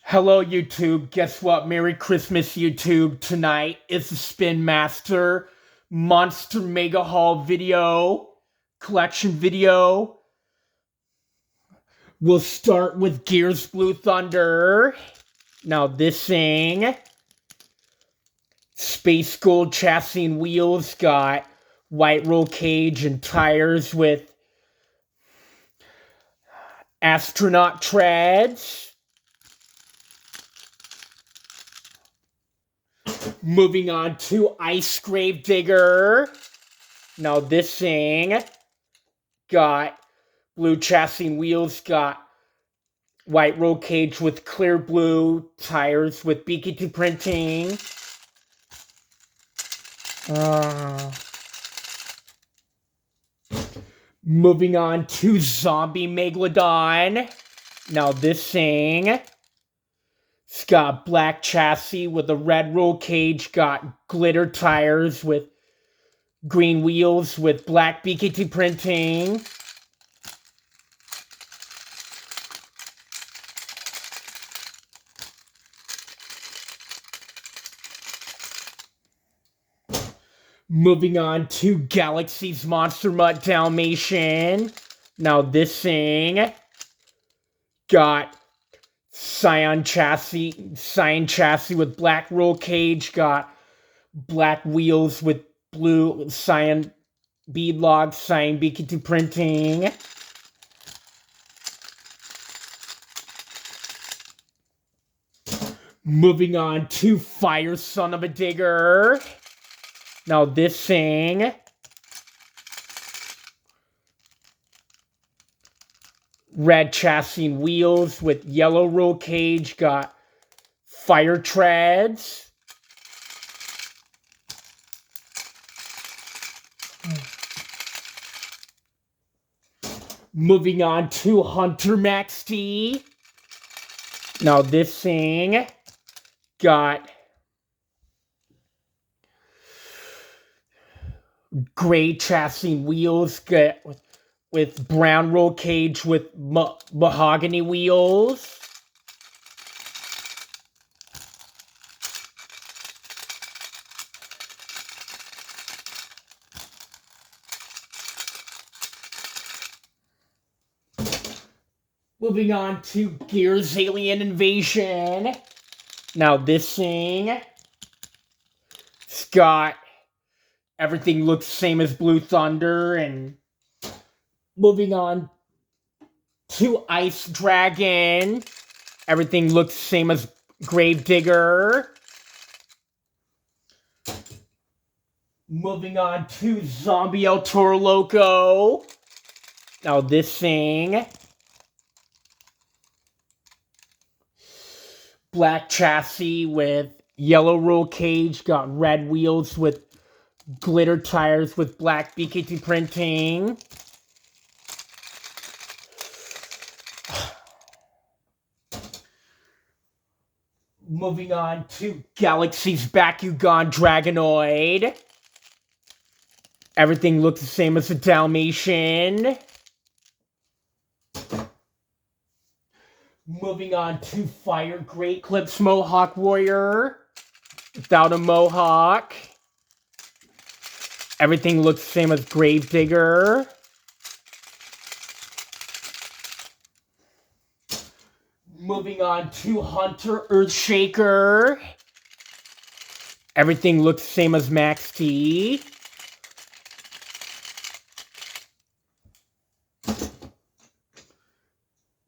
Hello, YouTube. Guess what? Merry Christmas, YouTube. Tonight is the Spin Master Monster Mega Haul video, collection video. We'll start with Gears Blue Thunder. Now, this thing, Space Gold chassis and wheels, got white roll cage and tires with astronaut treads. Moving on to Ice Grave Digger. Now this thing got blue chassis and wheels, got white roll cage with clear blue tires with BK2 printing. Moving on to Zombie Megalodon. Now this thing, it's got black chassis with a red roll cage, got glitter tires with green wheels with black BK2 printing. Moving on to Galaxy's Monster Mutt Dalmatian. Now this thing got cyan chassis with black roll cage, got black wheels with blue cyan beadlock, cyan BK2 printing. Moving on to Fire Son of a Digger. Now this thing, red chassis and wheels with yellow roll cage, got fire treads. Moving on to Hunter Max T. Now this thing got gray chassis and wheels, with brown roll cage with mahogany wheels. Moving on to Gears Alien Invasion. Now this thing, it's got everything looks the same as Blue Thunder. And moving on to Ice Dragon, everything looks the same as Grave Digger. Moving on to Zombie El Toro Loco. Now this thing, black chassis with yellow roll cage, got red wheels with glitter tires with black BK2 printing. Moving on to Galaxy's Bakugan Dragonoid. Everything looks the same as the Dalmatian. Moving on to Fire Great Clips Mohawk Warrior without a mohawk. Everything looks the same as Grave Digger. Moving on to Hunter Earthshaker. Everything looks the same as Max T.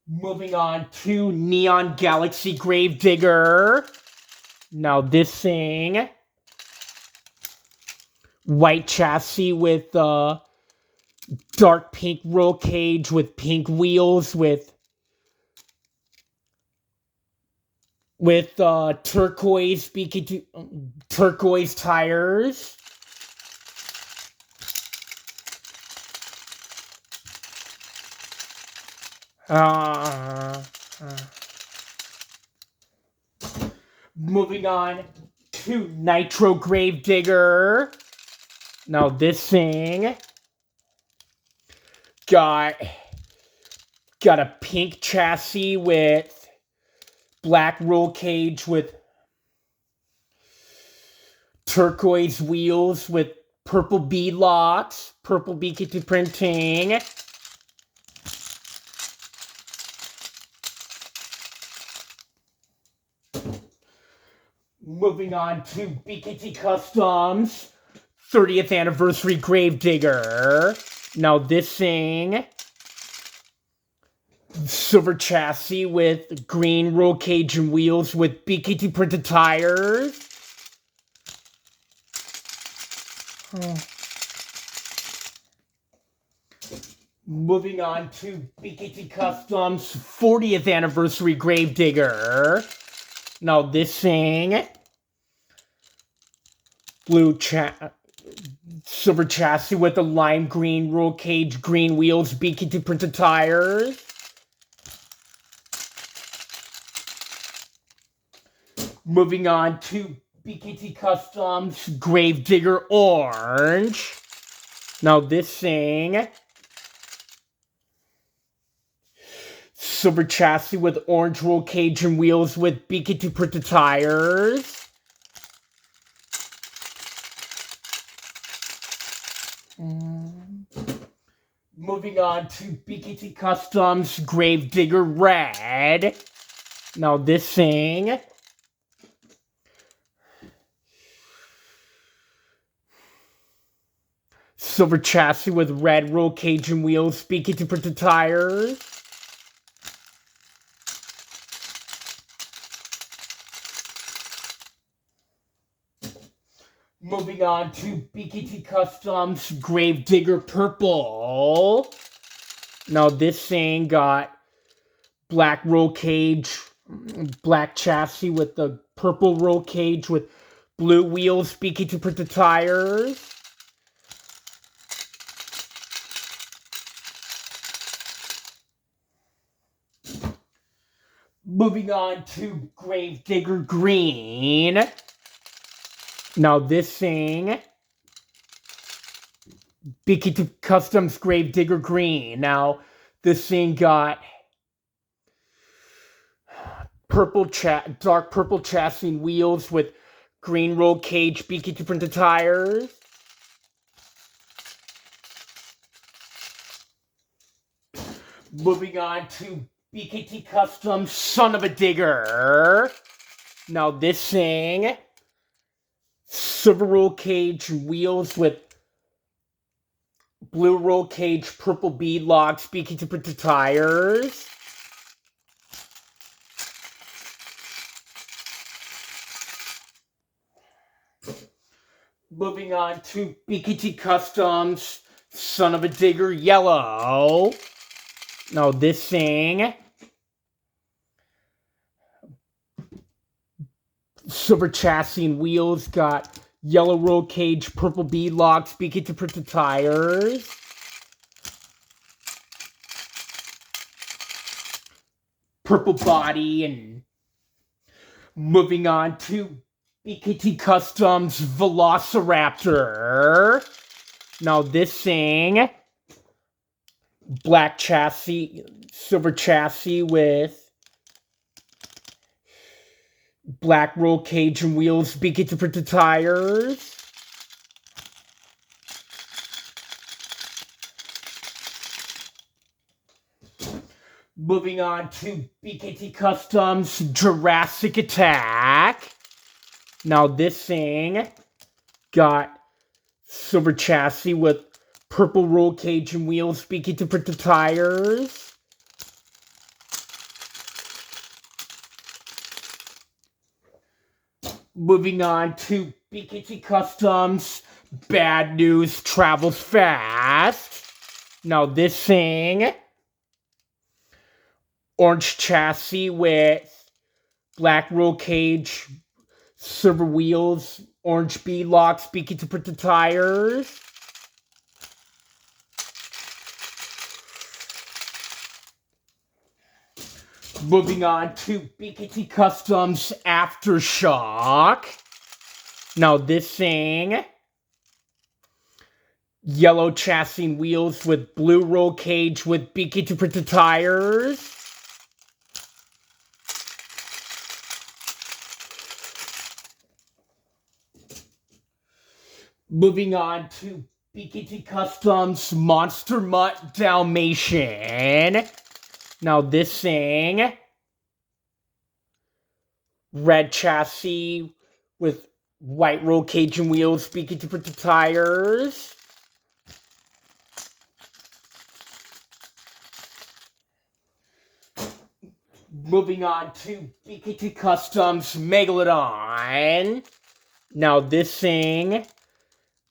Moving on to Neon Galaxy Grave Digger. Now this thing, white chassis with dark pink roll cage with pink wheels with turquoise BK2 turquoise tires. Moving on to Nitro Grave Digger. Now this thing got a pink chassis with black roll cage with turquoise wheels with purple bead locks, purple BKT printing. Moving on to BKT Customs 30th Anniversary Gravedigger. Now this thing, silver chassis with green roll cage and wheels with BKT printed tires. Moving on to BKT Customs 40th Anniversary Gravedigger. Now this thing, silver chassis with a lime green roll cage, green wheels, BKT printed tires. Moving on to BKT Customs Gravedigger Orange. Now this thing, silver chassis with orange roll cage and wheels with BKT printed tires. Moving on to BKT Customs Gravedigger Red. Now this thing, silver chassis with red roll cage and wheels, BKT printed tires. Moving on to BKT Customs Gravedigger Purple. Now this thing got black roll cage, black chassis with the purple roll cage with blue wheels, BKT printed tires. Moving on to Gravedigger Green. Now this thing, BKT Customs Gravedigger Green. Now this thing got dark purple chassis and wheels with green roll cage, BKT printed tires. Moving on to BKT Customs Son of a Digger. Now this thing, silver roll cage wheels with blue roll cage, purple bead locks, BKT printed tires. Moving on to BKT Customs Son of a Digger Yellow. Now this thing, silver chassis and wheels, got yellow roll cage, purple bead locks, BKT printed tires. Purple body. And moving on to BKT Customs Velociraptor. Now this thing, black chassis, silver chassis with black roll cage and wheels, BKT printed tires. Moving on to BKT Customs Jurassic Attack. Now this thing got silver chassis with purple roll cage and wheels, BKT printed tires. Moving on to BKT Customs Bad News Travels Fast. Now this thing, orange chassis with black roll cage, silver wheels, orange bead locks, BKT printed tires. Moving on to BKT Customs Aftershock. Now this thing, yellow chassis and wheels with blue roll cage with BKT printed tires. Moving on to BKT Customs Monster Mutt Dalmatian. Now this thing, red chassis with white roll cage and wheels, BKT printed tires. Moving on to BKT Customs Megalodon. Now this thing,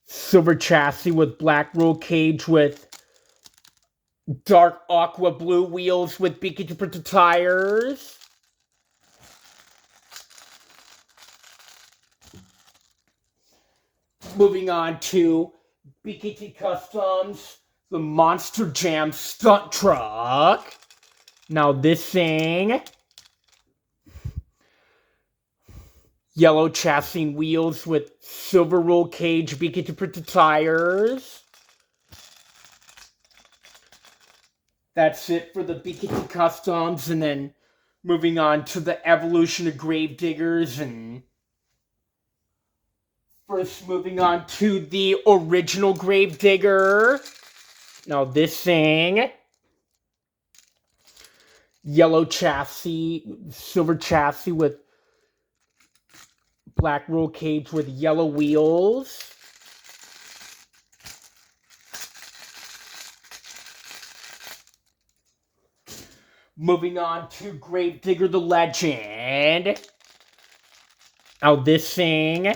silver chassis with black roll cage with dark aqua blue wheels with BKT printed tires. Moving on to BKT Customs, the Monster Jam Stunt Truck. Now this thing, yellow chassis and wheels with silver roll cage BKT printed tires. That's it for the BKT Customs, and then moving on to the Evolution of Gravediggers, and first moving on to the original Gravedigger. Now this thing, yellow chassis, silver chassis with black roll cage with yellow wheels. Moving on to Gravedigger the Legend. Now this thing,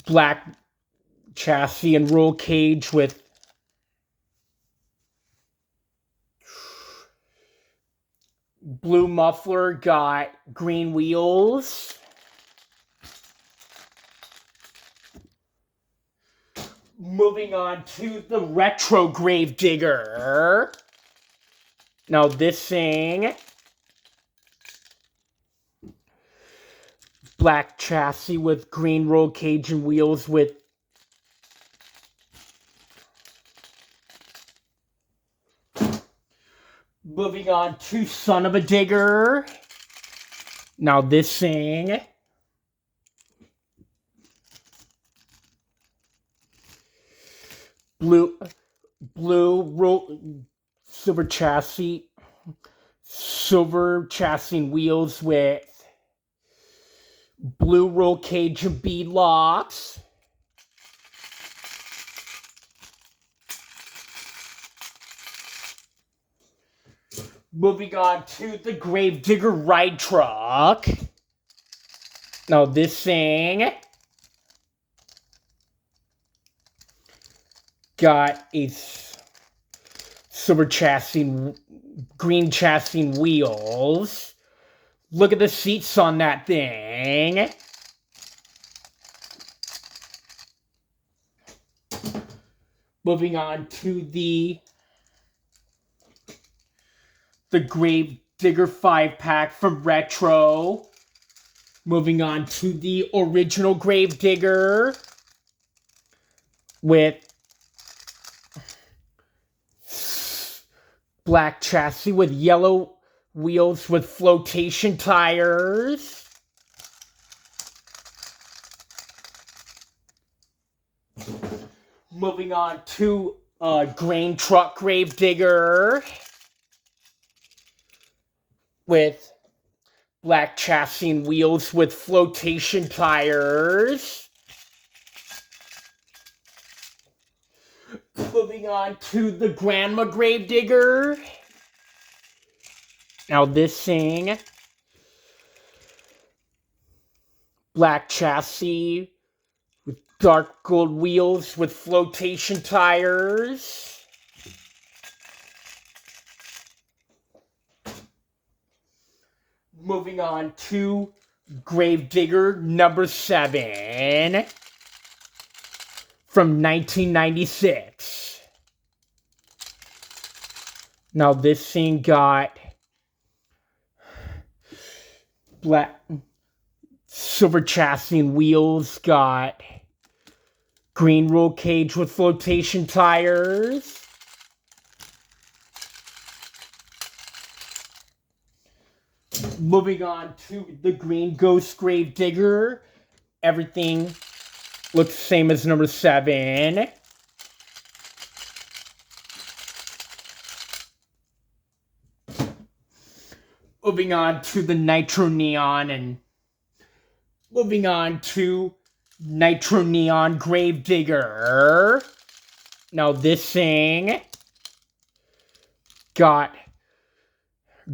black chassis and roll cage with blue muffler, got green wheels. Moving on to the Retro Gravedigger. Now this thing, black chassis with green roll cage and wheels with moving on to Son of a Digger. Now this thing, blue silver chassis and wheels with blue roll cage and bead locks. Moving on to the Gravedigger Ride Truck. Now this thing got a silver chassis, green chassis and wheels. Look at the seats on that thing. Moving on to the Gravedigger 5-pack from Retro. Moving on to the original Gravedigger with black chassis with yellow wheels with flotation tires. Moving on to grain truck Gravedigger with black chassis and wheels with flotation tires. Moving on to the Grandma Gravedigger. Now this thing, black chassis with dark gold wheels with flotation tires. Moving on to Gravedigger number 7 from 1996. Now this thing got black silver chassis and wheels, got green roll cage with flotation tires. Moving on to the Green Ghost Gravedigger. Everything Looks the same as number 7. Moving on to the Nitro Neon and moving on to Nitro Neon Gravedigger. Now this thing got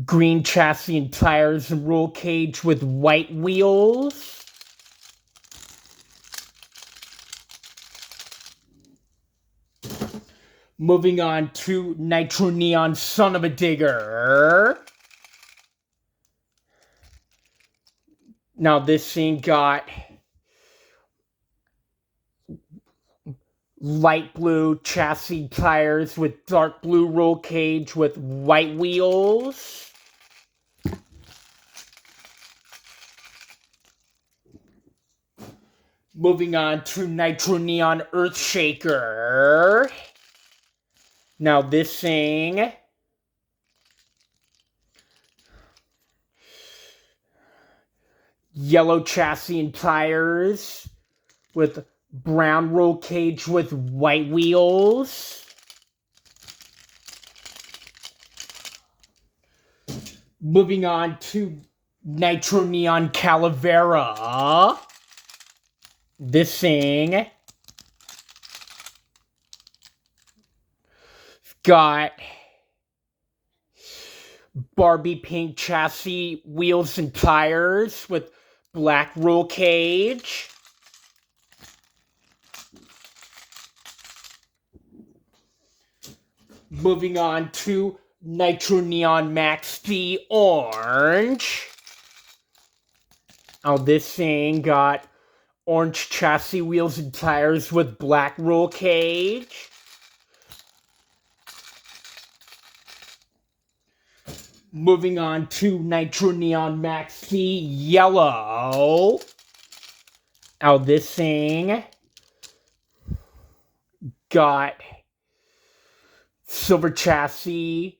green chassis and tires and roll cage with white wheels. Moving on to Nitro Neon Son of a Digger. Now this thing got light blue chassis tires with dark blue roll cage with white wheels. Moving on to Nitro Neon Earthshaker. Now this thing yellow chassis and tires with brown roll cage with white wheels. Moving on to Nitro Neon Calavera. This thing got Barbie pink chassis, wheels and tires with black roll cage. Moving on to Nitro Neon Max D Orange. Now this thing got orange chassis, wheels and tires with black roll cage. Moving on to Nitro Neon Max D Yellow. Now this thing got silver chassis,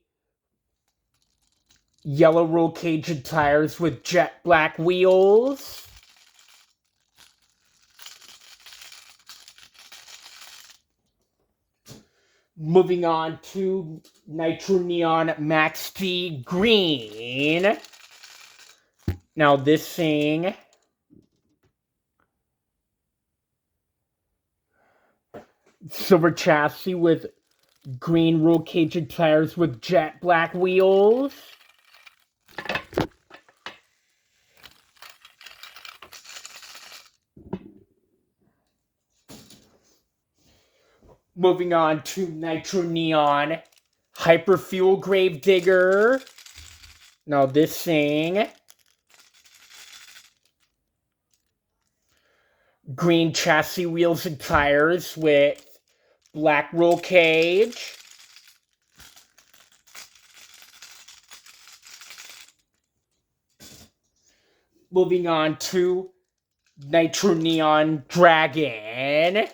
yellow roll cage and tires with jet black wheels. Moving on to Nitro Neon Max D Green. Now this thing silver chassis with green roll cage and tires with jet black wheels. Moving on to Nitro Neon Hyperfuel Gravedigger. Now this thing green chassis, wheels and tires with black roll cage. Moving on to Nitro Neon Dragon.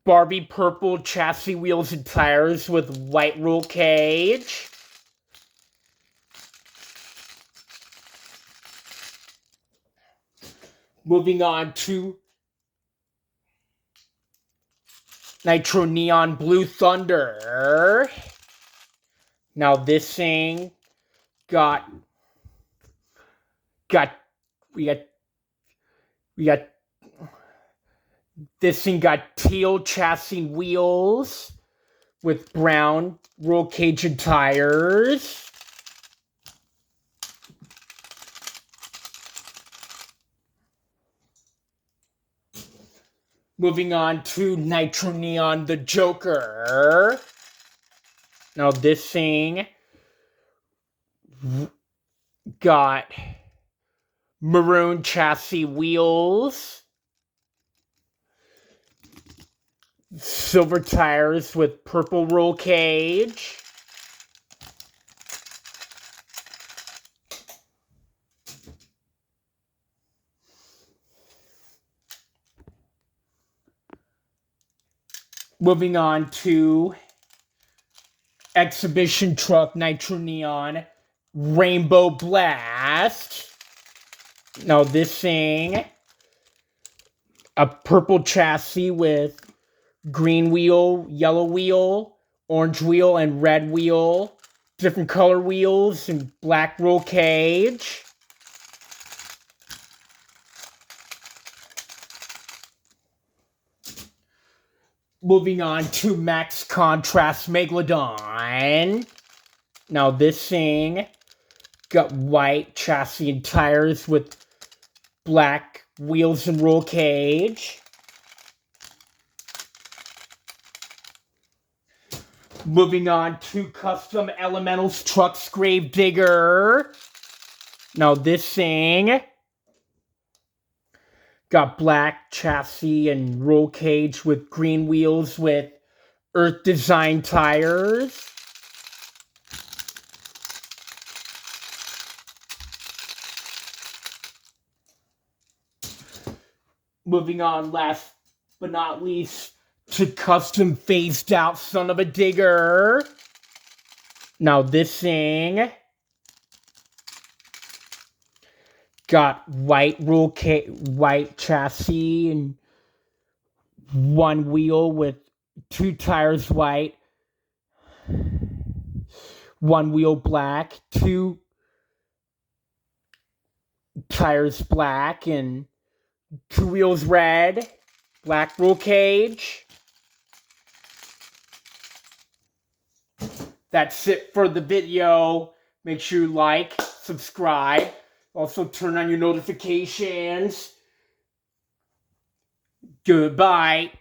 Barbie purple chassis, wheels and tires with white roll cage. Moving on to Nitro Neon Blue Thunder. Now this thing this thing got teal chassis wheels with brown roll cage and tires. Moving on to Nitro Neon the Joker. Now this thing got maroon chassis wheels, silver tires with purple roll cage. Moving on to Exhibition Truck Nitro Neon Rainbow Blast. Now this thing, a purple chassis with green wheel, yellow wheel, orange wheel, and red wheel. Different color wheels and black roll cage. Moving on to Max Contrast Megalodon. Now this thing got white chassis and tires with black wheels and roll cage. Moving on to Custom Elementals Trucks Gravedigger. Now this thing got black chassis and roll cage with green wheels with Earth Design tires. Moving on, last but not least, to Custom Phased Out Son of a Digger. Now this thing got white white chassis and one wheel with two tires white, one wheel black, two tires black, and two wheels red, black roll cage. That's it for the video. Make sure you like, subscribe, also turn on your notifications. Goodbye.